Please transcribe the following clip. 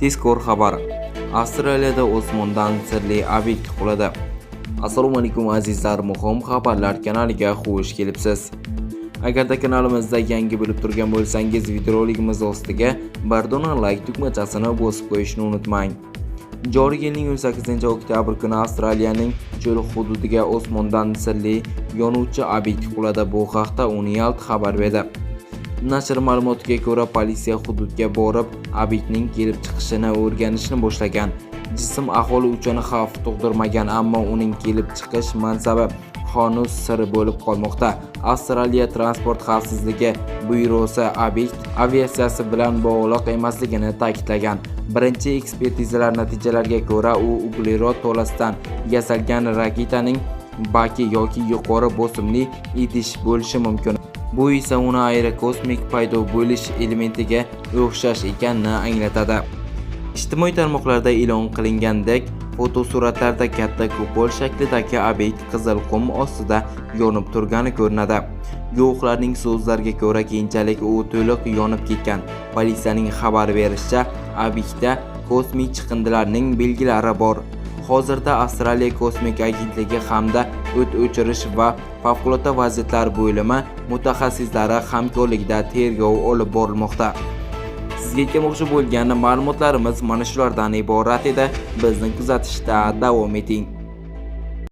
Tezkor xabar. Avstraliyada osmondan sirli obyekt quladi. Assalomu alaykum azizlar, muhim xabarlar kanaliga xush kelibsiz. Agarda kanalimizda yangi bo'lib turgan bo'lsangiz, videorolikimiz ostiga bir dona like tugmachasini bosib qo'yishni unutmang. Joriy yilning 18-oktyabr kuni Avstraliyaning cho'l hududiga osmondan sirli yonuvchi obyekt quladi. Bu haqda Unyalt xabar berdi. Nashr ma'lumotiga ko'ra, politsiya hududga borib, obyektning kelib chiqishini o'rganishni boshlagan. Jism aholi uchun xavf tug'dirmagan, ammo uning kelib chiqish mansabi hanuz sir bo'lib qolmoqda. Avstraliya transport xavfsizligi byurosi obyekt aviatsiyasi bilan bog'liq emasligini ta'kidlagan. Birinchi ekspertizalar natijalariga ko'ra, u uglerod tolasidan yasalgan raketaning baki yoki yuqori bosimli idish bo'lishi mumkin. Bu esa uni aerokosmik paydo bo'lish elementiga o'xshash ekanini anglatadi. Ijtimoiy tarmoqlarda e'lon qilingandek, fotosuratlarda katta kupol shaklidagi obyekt qizil qum ostida yonib turgani ko'rinadi. Guvohlarning so'zlariga ko'ra, keyinchalik u to'liq yonib ketgan. Politsiyaning xabar berishicha, obyektda kosmik chiqindilarning belgilari bor. Hozirda Avstraliya kosmik agentligi hamda o't o'chirish va favqulodda vaziyatlar bo'limi mutaxassislari hamkorligida tergov olib borilmoqda. Sizga yetkazmoqchi bo'lgan ma'lumotlarimiz mana shulardan iborat edi. Bizni kuzatishda davom eting.